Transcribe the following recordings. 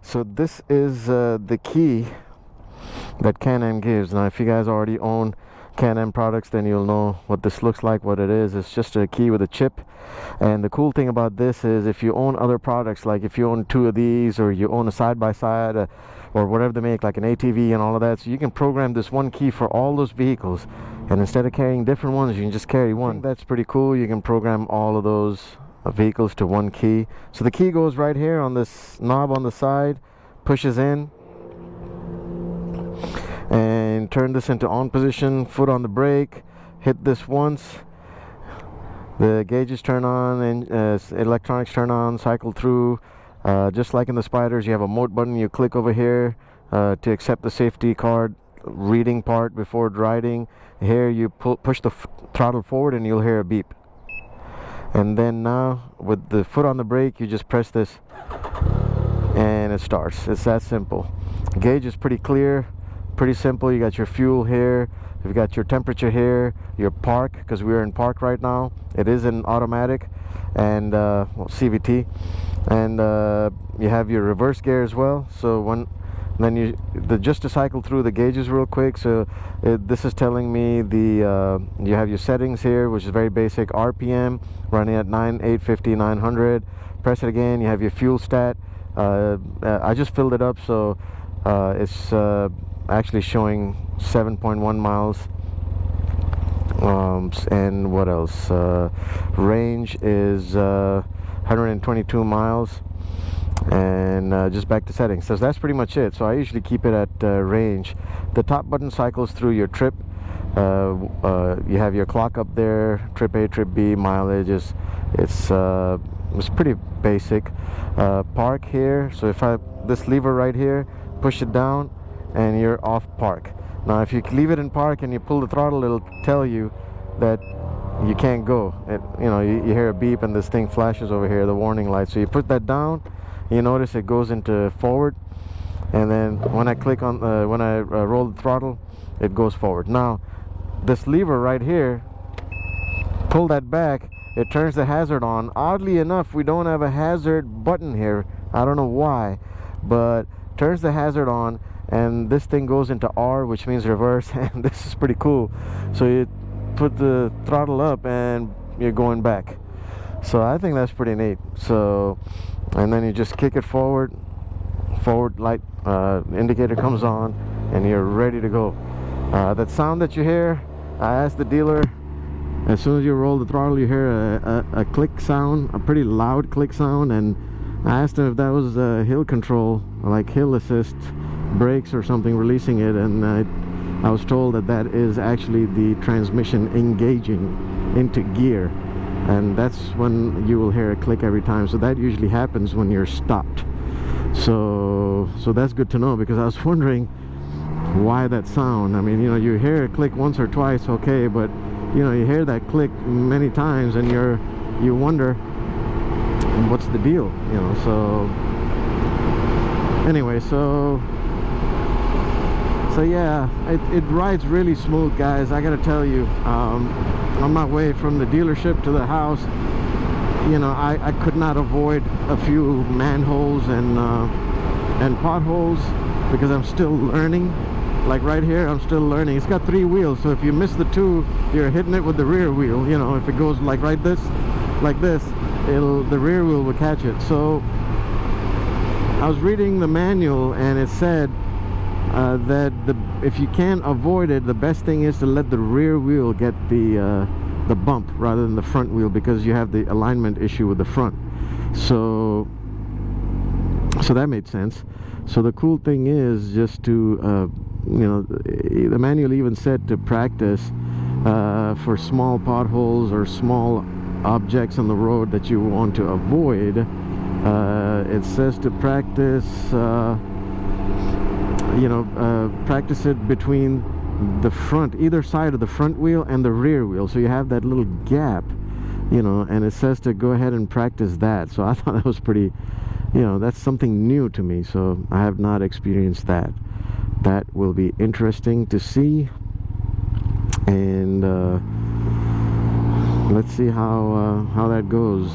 So this is the key that Can Am gives. Now if you guys already own Can Am products, then you'll know what this looks like. What it is, it's just a key with a chip. And the cool thing about this is if you own other products, like if you own two of these, or you own a side-by-side, or whatever they make, like an ATV and all of that, so you can program this one key for all those vehicles, and instead of carrying different ones, you can just carry one. That's pretty cool. You can program all of those vehicles to one key. So the key goes right here on this knob on the side, pushes in, and turn this into on position, foot on the brake, hit this once, the gauges turn on, and electronics turn on, cycle through. Just like in the Spiders, you have a mode button. You click over here to accept the safety card reading part before riding. Here you push the throttle forward and you'll hear a beep. And then now with the foot on the brake, you just press this and it starts. It's that simple. Gauge is pretty clear, pretty simple. You got your fuel here, you've got your temperature here, your park, because we're in park right now. It is an automatic, and well, CVT, and you have your reverse gear as well. So just to cycle through the gauges real quick. So this is telling me you have your settings here, which is very basic. RPM running at 850, 900. Press it again. You have your fuel stat. I just filled it up, so it's actually showing 7.1 miles. And what else? Range is 122 miles. And just back to settings. So that's pretty much it. So I usually keep it at range. The top button cycles through your trip. You have your clock up there, trip A, trip B, mileage. It's pretty basic. Park here. So if this lever right here, push it down and you're off park. Now if you leave it in park and you pull the throttle, it'll tell you that you can't go. You hear a beep and this thing flashes over here, the warning light. So you put that down, you notice it goes into forward, and then when I click on when I roll the throttle, it goes forward. Now this lever right here, pull that back, it turns the hazard on. Oddly enough, we don't have a hazard button here. I don't know why, but turns the hazard on, and this thing goes into R, which means reverse. And this is pretty cool. So you put the throttle up and you're going back. So I think that's pretty neat. So, and then you just kick it forward light indicator comes on, and you're ready to go. That sound that you hear, I asked the dealer, as soon as you roll the throttle, you hear a click sound, a pretty loud click sound, and I asked him if that was hill control, like hill assist brakes or something releasing it, and I was told that is actually the transmission engaging into gear, and that's when you will hear a click every time. So that usually happens when you're stopped. So that's good to know, because I was wondering why that sound. I mean, you hear a click once or twice, okay, but you hear that click many times and you wonder what's the deal, so anyway, so yeah, it rides really smooth, guys. I gotta tell you, on my way from the dealership to the house, I could not avoid a few manholes and potholes, because I'm still learning. Like right here, I'm still learning. It's got 3 wheels, so if you miss the 2, you're hitting it with the rear wheel. If it goes like this, the rear wheel will catch it. So I was reading the manual, and it said that if you can't avoid it, the best thing is to let the rear wheel get the bump rather than the front wheel, because you have the alignment issue with the front. So that made sense. So the cool thing is just to the manual even said to practice for small potholes or small objects on the road that you want to avoid. It says to practice practice it between the front, either side of the front wheel and the rear wheel, so you have that little gap, and it says to go ahead and practice that. So I thought that was pretty, that's something new to me, so I have not experienced that. That will be interesting to see, and let's see how that goes.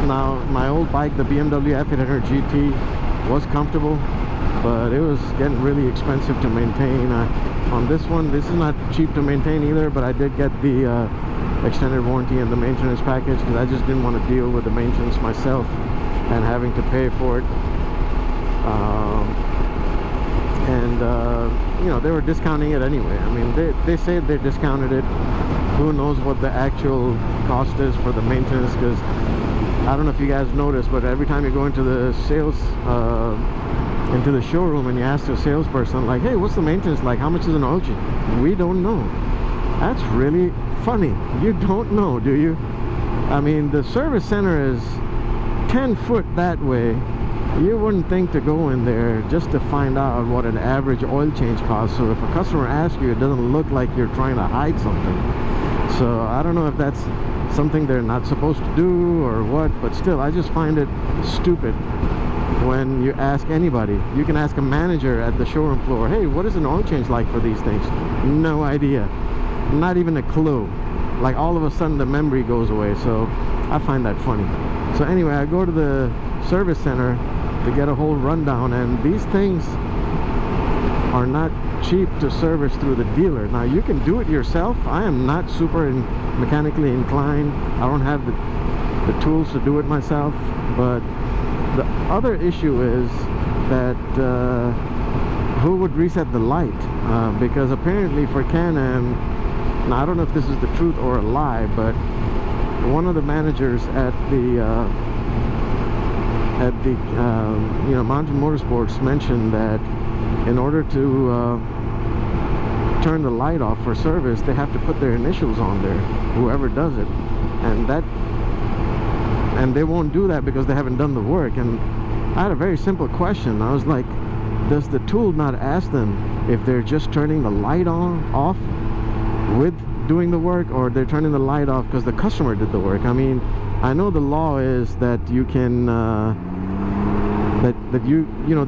Now my old bike, the BMW F800 GT, was comfortable, but it was getting really expensive to maintain. On this one, this is not cheap to maintain either, but I did get the extended warranty and the maintenance package because I just didn't want to deal with the maintenance myself and having to pay for it. You know, they were discounting it anyway. I mean, they said they discounted it. Who knows what the actual cost is for the maintenance, because I don't know if you guys noticed, but every time you go into the sales into the showroom and you ask the salesperson, like, hey, what's the maintenance like? How much is an oil change? We don't know. That's really funny. You don't know, do you? I mean, the service center is 10 foot that way. You wouldn't think to go in there just to find out what an average oil change costs. So if a customer asks you, it doesn't look like you're trying to hide something. So I don't know if that's something they're not supposed to do or what, but still, I just find it stupid when you ask anybody. You can ask a manager at the showroom floor, hey, what is an oil change like for these things? No idea. Not even a clue. Like, all of a sudden the memory goes away. So I find that funny. So anyway, I go to the service center to get a whole rundown, and these things are not cheap to service through the dealer. Now, you can do it yourself. I am not super mechanically inclined. I don't have the tools to do it myself. But the other issue is that who would reset the light? Because apparently for Can Am, now I don't know if this is the truth or a lie, but one of the managers at the you know, Mountain Motorsports mentioned that in order to turn the light off for service, they have to put their initials on there, whoever does it, and they won't do that because they haven't done the work. And I had a very simple question. I was like, does the tool not ask them if they're just turning the light off with doing the work, or they're turning the light off because the customer did the work? I mean, I know the law is that you can that you know,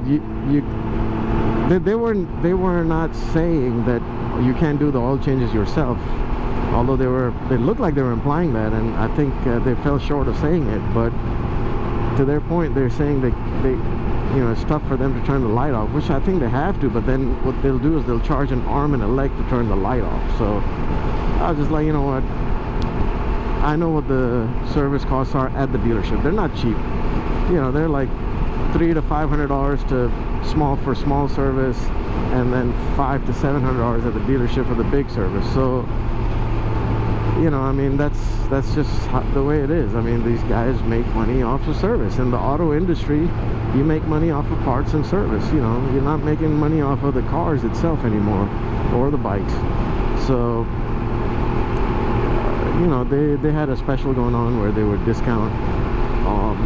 they were not saying that you can't do the oil changes yourself, although they looked like they were implying that, and I think they fell short of saying it. But to their point, they're saying that they you know, it's tough for them to turn the light off, which I think they have to, but then what they'll do is they'll charge an arm and a leg to turn the light off. So I was just like, you know what, I know what the service costs are at the dealership. They're not cheap. You know, they're like $300 to $500 to small service, and then $500 to $700 at the dealership for the big service. So, you know, I mean, that's just the way it is. I mean, these guys make money off of service. In the auto industry, you make money off of parts and service. You know, you're not making money off of the cars itself anymore, or the bikes. So, you know, they had a special going on where they would discount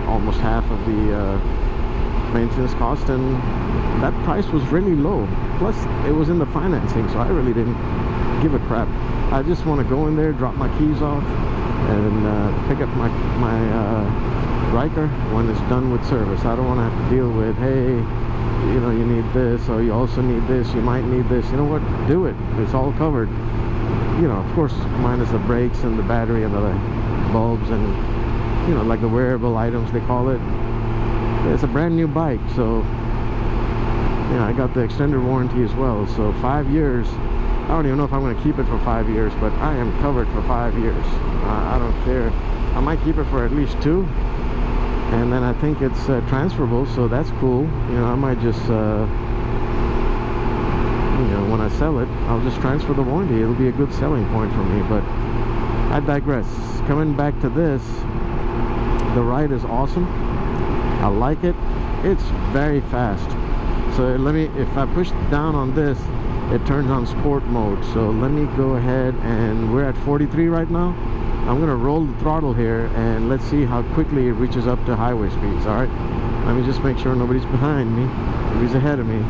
almost half of the maintenance cost, and that price was really low. Plus, it was in the financing, so I really didn't give a crap. I just want to go in there, drop my keys off, and pick up my Ryker when it's done with service. I don't want to have to deal with, hey, you know, you need this, or you also need this, you might need this. You know what? Do it. It's all covered. You know, of course, minus the brakes and the battery and the bulbs and, you know, like the wearable items they call it. It's a brand new bike, so, you know, I got the extended warranty as well. So 5 years. I don't even know if I'm going to keep it for 5 years, but I am covered for 5 years. I don't care. I might keep it for at least 2, and then I think it's transferable, so that's cool. You know, I might just you know, when I sell it, I'll just transfer the warranty. It'll be a good selling point for me. But I digress. Coming back to this, the ride is awesome. I like it. It's very fast. So if I push down on this, it turns on sport mode. So let me go ahead, and we're at 43 right now. I'm gonna roll the throttle here, and let's see how quickly it reaches up to highway speeds. All right, let me just make sure nobody's behind me, nobody's ahead of me.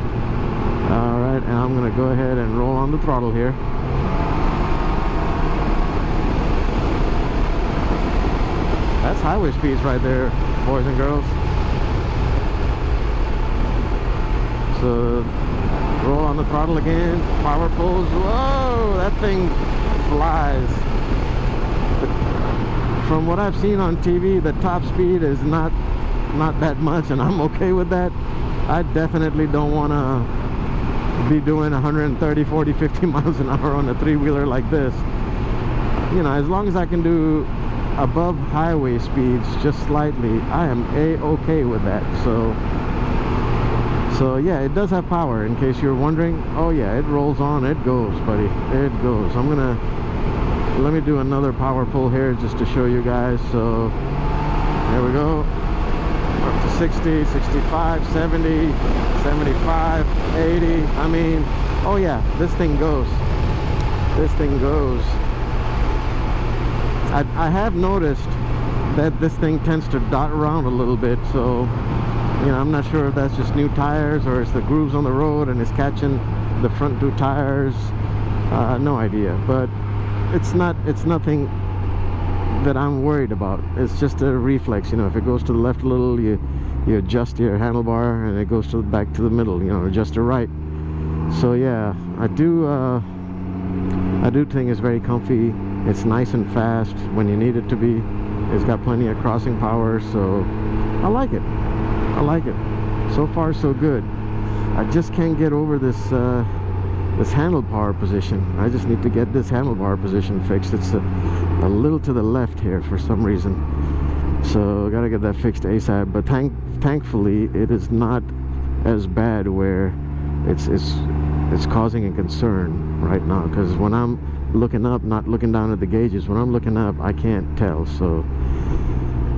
All right, and I'm gonna go ahead and roll on the throttle here. That's highway speeds right there, boys and girls. So roll on the throttle again, power pulls. Whoa, that thing flies. But from what I've seen on TV, the top speed is not that much, and I'm okay with that. I definitely don't want to be doing 130, 40, 50 miles an hour on a three-wheeler like this. You know, as long as I can do above highway speeds just slightly, I am a-okay with that. So yeah, it does have power, in case you're wondering. Oh yeah, it rolls on, it goes, buddy, it goes. Let me do another power pull here just to show you guys. So there we go, up to 60, 65, 70, 75, 80. I mean, oh yeah, this thing goes. This thing goes. I have noticed that this thing tends to dot around a little bit, so you know, I'm not sure if that's just new tires or it's the grooves on the road and it's catching the front two tires. No idea, but it's nothing that I'm worried about. It's just a reflex. You know, if it goes to the left a little, you adjust your handlebar, and it goes to back to the middle, you know, adjust to right. So yeah, I do think it's very comfy. It's nice and fast when you need it to be. It's got plenty of crossing power, so I like it. I like it. So far so good. I just can't get over this this handlebar position. I just need to get this handlebar position fixed. It's a little to the left here for some reason, so gotta get that fixed ASAP. But thankfully it is not as bad where it's causing a concern right now, because when I'm looking up, not looking down at the gauges, when I'm looking up, I can't tell. So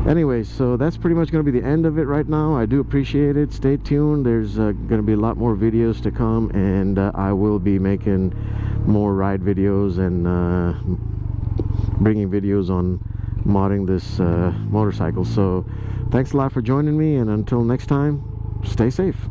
anyways, so that's pretty much going to be the end of it right now. I do appreciate it. Stay tuned. There's going to be a lot more videos to come, and I will be making more ride videos and bringing videos on modding this motorcycle. So thanks a lot for joining me, and until next time, stay safe.